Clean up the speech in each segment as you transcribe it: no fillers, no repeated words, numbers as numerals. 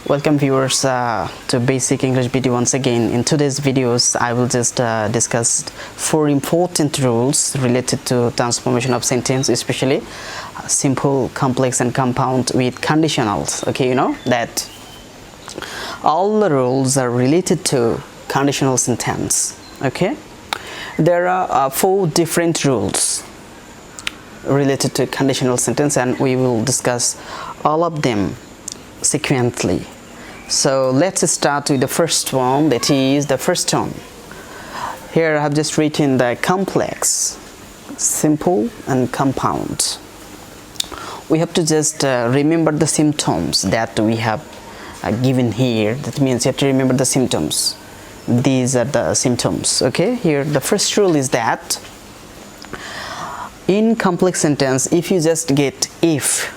Welcome viewers to Basic English video once again. In today's videos I will just discuss 4 important rules related to transformation of sentence, especially simple, complex and compound with conditionals. Okay, you know that all the rules are related to conditional sentence. Okay, there are 4 different rules related to conditional sentence and we will discuss all of them sequentially. So let's start with the first one, that is the first one. Here I have just written the complex, simple and compound. We have to just remember the symptoms that we have given here. That means you have to remember the symptoms. These are the symptoms. Okay, here the first rule is that in complex sentence, if you just get if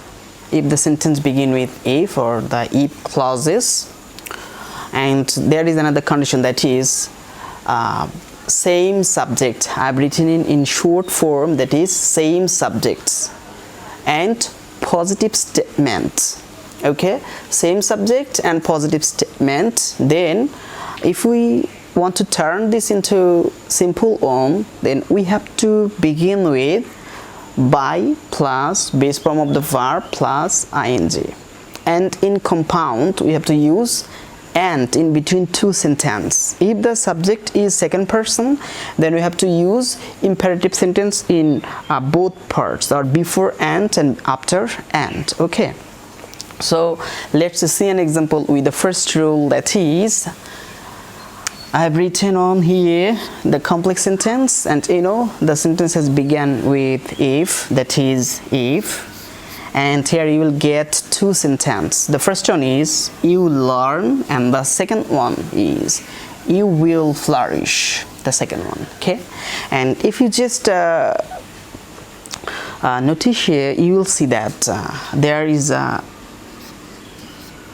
the sentence begin with if or the if clauses, and there is another condition, that is same subject. I have written in short form, that is same subjects and positive statement. Okay, same subject and positive statement. Then if we want to turn this into simple one, then we have to begin with by plus base form of the verb plus ing, and in compound we have to use and in between 2 sentences. If the subject is second person, then we have to use imperative sentence in both parts, or before and after and. Okay, so let's see an example with the first rule, that is I have written on here the complex sentence, and you know the sentence has begun with if, that is if, and here you will get 2 sentences. The first one is you learn, and the second one is you will flourish, the second one. Okay, and if you just notice here, you will see that there is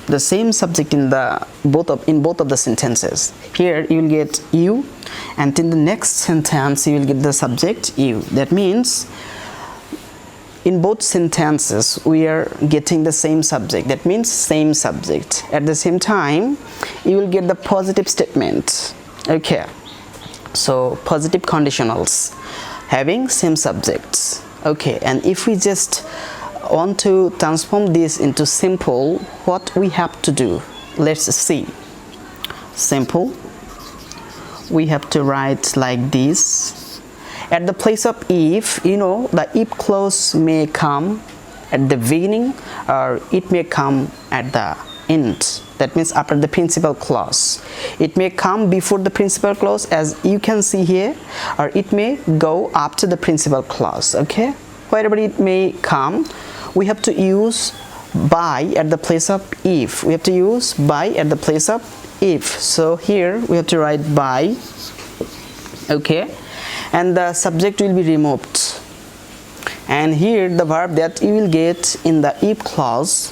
the same subject in both of the sentences. Here you will get you, and in the next sentence you will get the subject you. That means in both sentences we are getting the same subject. That means same subject. At the same time you will get the positive statement. Okay, so positive conditionals having same subjects. Okay, and if we just want to transform this into simple, what we have to do, let's see. Simple, we have to write like this. At the place of if, you know, the if clause may come at the beginning or it may come at the end. That means after the principal clause. It may come before the principal clause, as you can see here, or it may go after the principal clause. Okay, wherever it may come, we have to use by at the place of if. We have to use by at the place of if. So here we have to write by. Okay, and the subject will be removed, and here the verb that you will get in the if clause,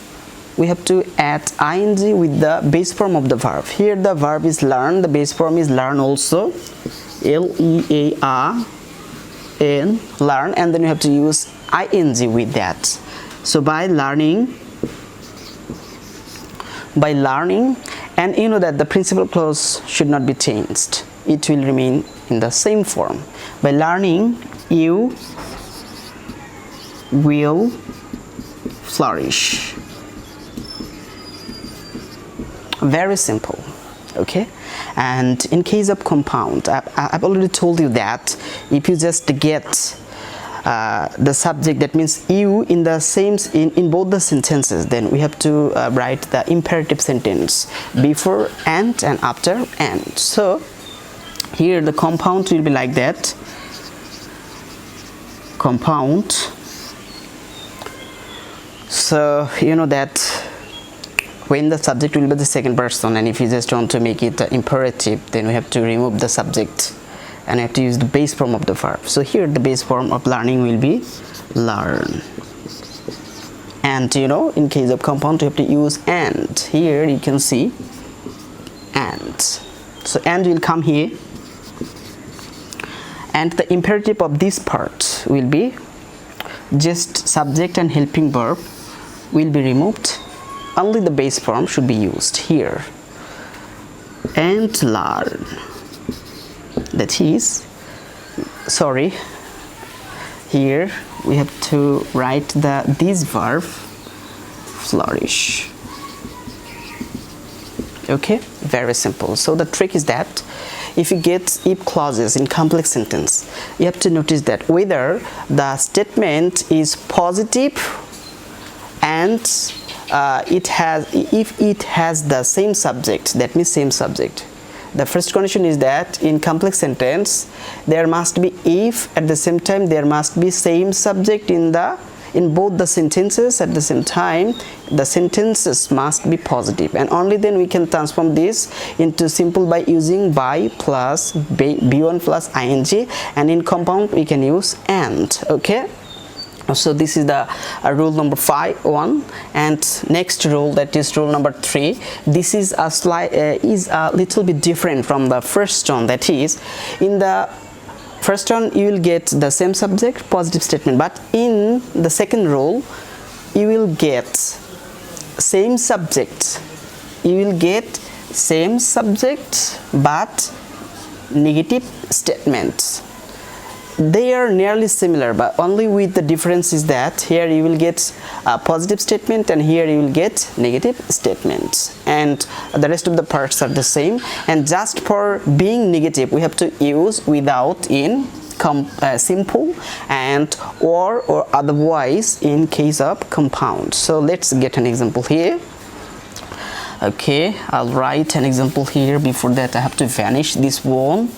we have to add ing with the base form of the verb. Here the verb is learn, the base form is learn also, L-E-A-R-N, learn, and then you have to use ing with that. So by learning, and you know that the principal clause should not be changed. It will remain in the same form. By learning, you will flourish. Very simple. Okay, and in case of compound, I've already told you that if you just get the subject, that means you in the same in both the sentences, then we have to write the imperative sentence before and after and. So here the compound will be like that. Compound. So you know that when the subject will be the second person, and if you just want to make it imperative, then we have to remove the subject and I have to use the base form of the verb. So here the base form of learning will be learn, and you know in case of compound you have to use and. Here you can see and, so and will come here, and the imperative of this part will be just subject and helping verb will be removed, only the base form should be used here. And learn. That is, sorry, here we have to write this verb, flourish. Okay, very simple. So the trick is that if you get if clauses in complex sentence, you have to notice that whether the statement is positive and if it has the same subject, that means same subject. The first condition is that in complex sentence there must be if, at the same time there must be same subject in both the sentences. At the same time the sentences must be positive, and only then we can transform this into simple by using by plus be1 plus ing, and in compound we can use and. Okay, so this is the rule number 1, and next rule, that is rule number 3. This is a little bit different from the first one. That is, in the first one you will get the same subject, positive statement, but in the second rule you will get same subject. You will get same subject but negative statements. They are nearly similar, but only with the difference is that here you will get a positive statement and here you will get negative statement, and the rest of the parts are the same. And just for being negative we have to use without in simple, and or otherwise in case of compound. So let's get an example here. Okay, I'll write an example here. Before that I have to vanish this one.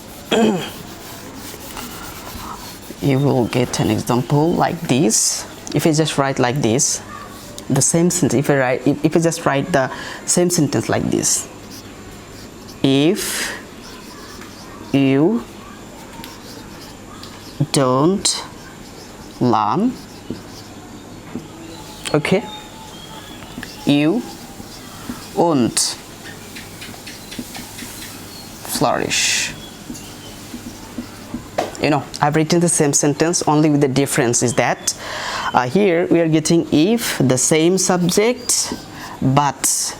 You will get an example like this. If you just write like this, the same sentence, if you just write the same sentence like this: if you don't learn, okay, you won't flourish. You know, I've written the same sentence, only with the difference is that here we are getting if, the same subject, but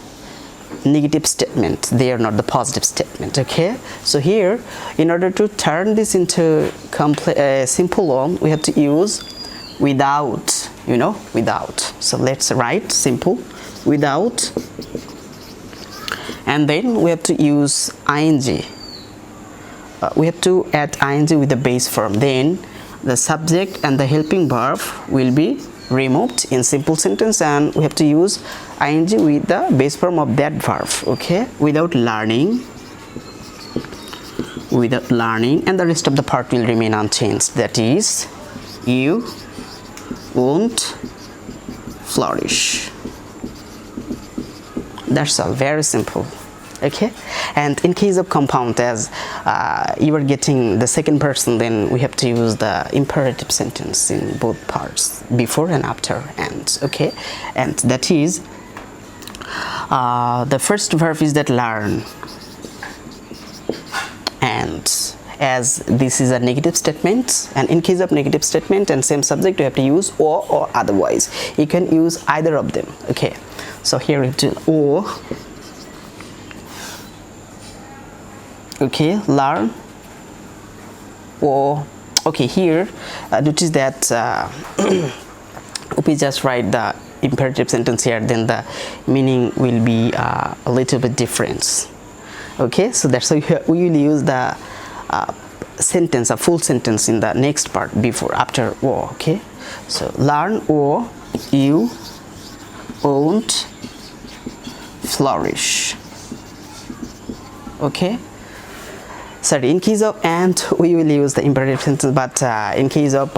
negative statement. They are not the positive statement. Okay, so here in order to turn this into simple one, we have to use without, you know, without. So let's write simple without, and then we have to use ing. We have to add ing with the base form, then the subject and the helping verb will be removed in simple sentence, and we have to use ing with the base form of that verb. Okay, without learning, and the rest of the part will remain unchanged. That is, you won't flourish. That's all, very simple. Okay, and in case of compound, as you are getting the second person, then we have to use the imperative sentence in both parts, before and after and. Okay, and that is the first verb is that learn, and as this is a negative statement, and in case of negative statement and same subject, you have to use or otherwise. You can use either of them. Okay, so here we have to or. Okay, learn or. Okay, here notice that if we just write the imperative sentence here, then the meaning will be a little bit different. Okay, so that's why we will use the sentence, a full sentence in the next part, before, after, or. Okay, so learn or you won't flourish. Okay, sorry, in case of and we will use the imperative sentence, but in case of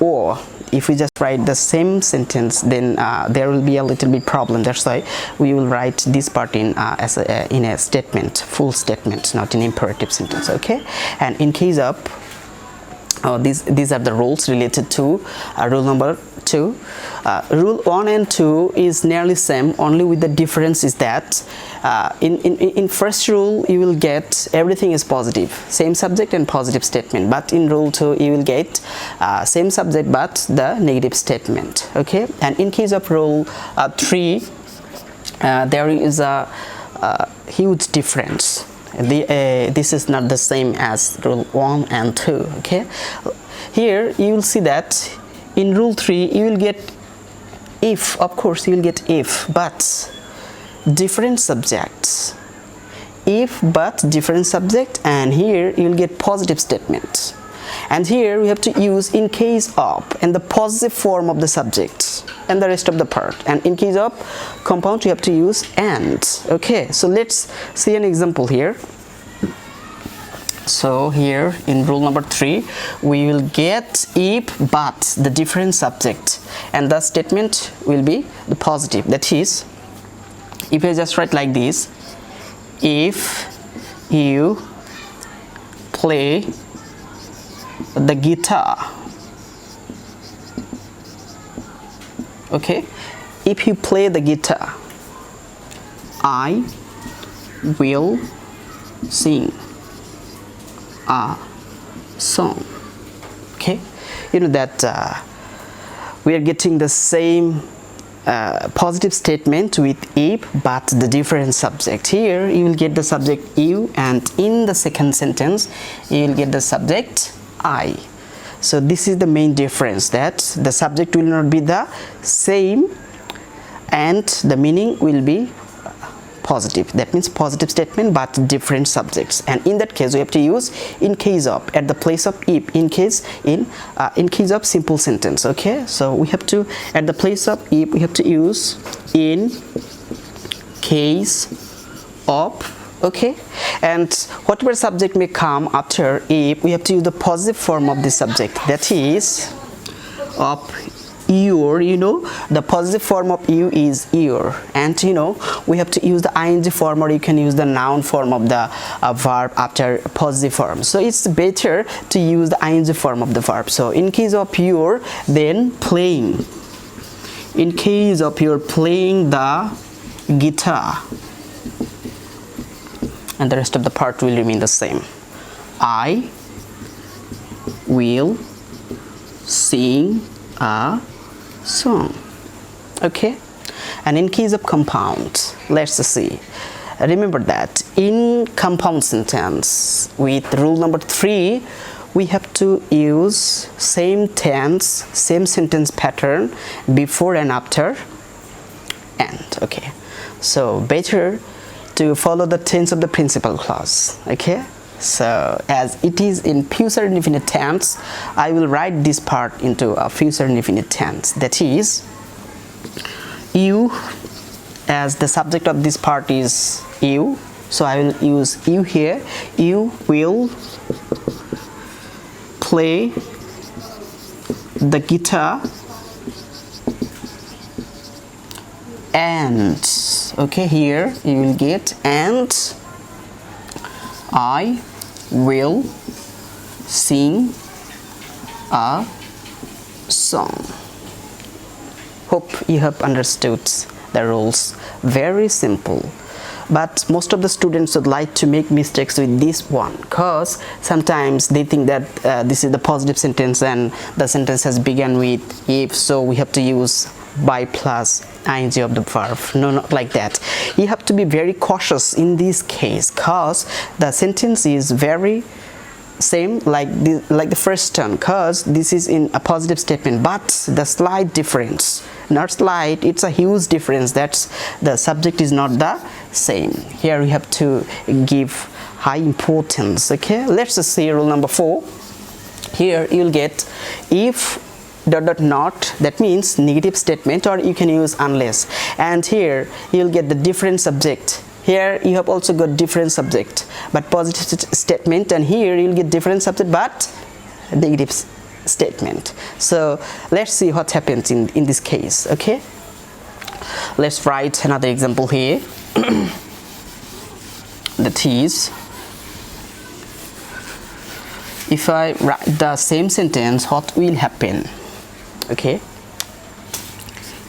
or, if we just write the same sentence, then there will be a little bit problem. That's why we will write this part in in a statement, full statement, not in imperative sentence. Okay, and in case of these are the rules related to rule number 2. Rule 1 and 2 is nearly same, only with the difference is that in first rule you will get everything is positive, same subject and positive statement, but in rule 2 you will get same subject but the negative statement. Okay, and in case of rule 3, there is a huge difference. This is not the same as rule 1 and 2. Okay, here you will see that in rule 3 you will get if, of course you will get if, but different subjects. If but different subject, and here you will get positive statement, and here we have to use in case of and the positive form of the subject and the rest of the part, and in case of compound you have to use and. Okay, so let's see an example here. So here in rule number 3 we will get if but the different subject, and the statement will be the positive. That is, if I just write like this, if you play the guitar, okay, if you play the guitar, I will sing a song. Okay, you know that we are getting the same positive statement with if but the different subject. Here you will get the subject you, and in the second sentence you will get the subject I. So this is the main difference, that the subject will not be the same and the meaning will be positive. That means positive statement but different subjects, and in that case we have to use in case of at the place of if, in case of simple sentence. Okay, so we have to, at the place of if, we have to use in case of. Okay, and whatever subject may come after if, we have to use the positive form of the subject, that is of your. You know, the positive form of you is your, and you know we have to use the ing form, or you can use the noun form of the verb after positive form. So it's better to use the ing form of the verb. So in case of your, then playing. In case of your playing the guitar, and the rest of the part will remain the same. I will sing a song. Okay, and in case of compound, let's see. Remember that in compound sentence with rule number 3 we have to use same tense, same sentence pattern before and after and. Okay, so better to follow the tense of the principal clause. Okay, so as it is in future indefinite tense, I will write this part into a future indefinite tense. That is, you, as the subject of this part is you, so I will use you here. You will play the guitar and. Okay, here you will get and I will sing a song. Hope you have understood the rules. Very simple. But most of the students would like to make mistakes with this one, because sometimes they think that this is the positive sentence and the sentence has begun with if, so we have to use by plus ing of the verb. No, not like that. You have to be very cautious in this case, because the sentence is very same like the first term, because this is in a positive statement, but the slight difference, not slight, it's a huge difference, that's the subject is not the same. Here we have to give high importance. Okay, let's just see rule number 4. Here you'll get if ... not, that means negative statement, or you can use unless, and here you'll get the different subject. Here you have also got different subject but positive statement, and here you'll get different subject but negative statement. So let's see what happens in this case. Okay, let's write another example here. That is, if I write the same sentence, what will happen? Okay,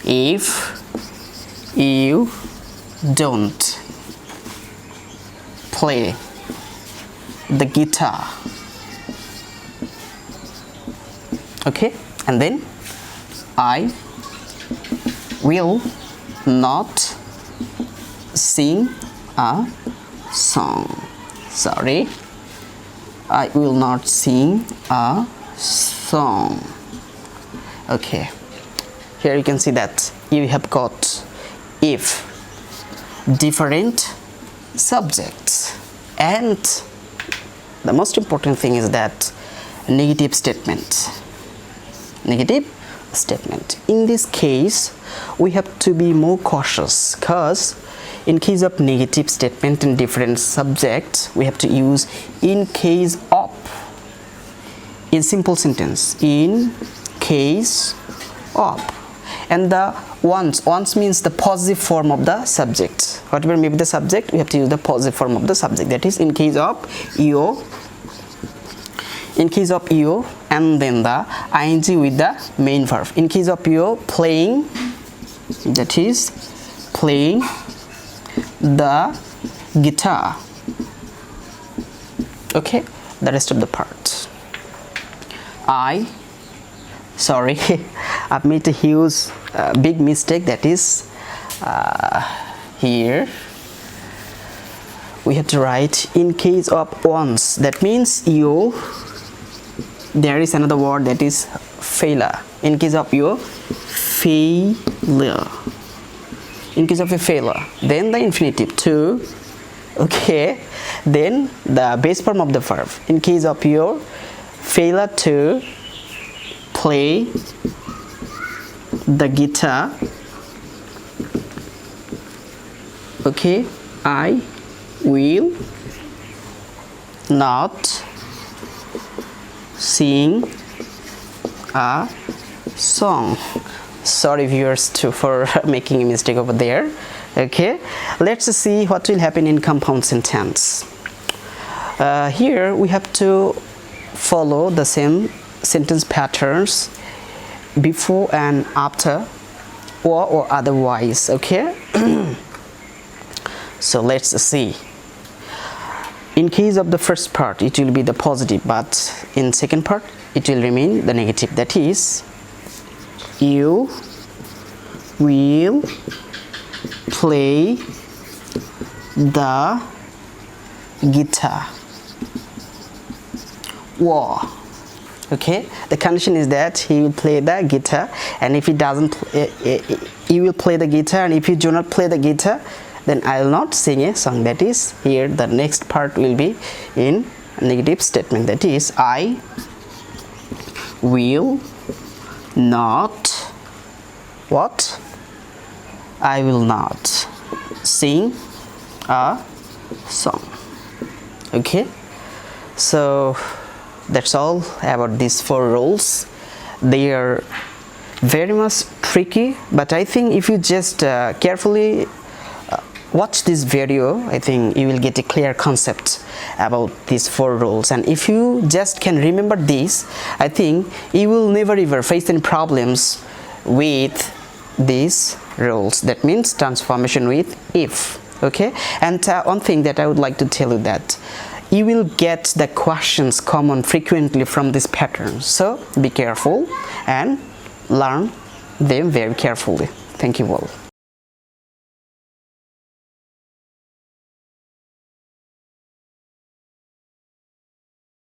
if you don't play the guitar, okay, and then I will not sing a song. Sorry, I will not sing a song. Okay, here you can see that you have got if, different subjects, and the most important thing is that negative statement. Negative statement. In this case, we have to be more cautious, because in case of negative statement in different subjects, we have to use in case of. In simple sentence, in case of. And the once means the positive form of the subject. Whatever may be the subject, we have to use the positive form of the subject. That is, in case of you, in case of you, and then the ing with the main verb. In case of you playing, that is playing the guitar. Okay, the rest of the part. Sorry, I've made a huge big mistake. That is here we have to write in case of once. That means you, there is another word, that is failure. In case of your failure, in case of a failure, then the infinitive to. Okay, then the base form of the verb. In case of your failure to play the guitar, okay, I will not sing a song. Sorry viewers too for making a mistake over there. Okay, let's see what will happen in compound sentence. Here we have to follow the same sentence patterns before and after, or otherwise. Okay. So let's see. In case of the first part, it will be the positive, but in second part it will remain the negative. That is, you will play the guitar. Wow. Okay, the condition is that he will play the guitar, and if he doesn't, he will play the guitar, and if you do not play the guitar, then I will not sing a song. That is, here the next part will be in negative statement. That is, I will not, what? I will not sing a song. Okay, so that's all about these 4 rules. They are very much tricky, but I think if you just carefully watch this video, I think you will get a clear concept about these 4 rules. And if you just can remember this, I think you will never ever face any problems with these rules. That means transformation with if. Okay, and one thing that I would like to tell you, that you will get the questions common frequently from this pattern. So be careful and learn them very carefully. Thank you all.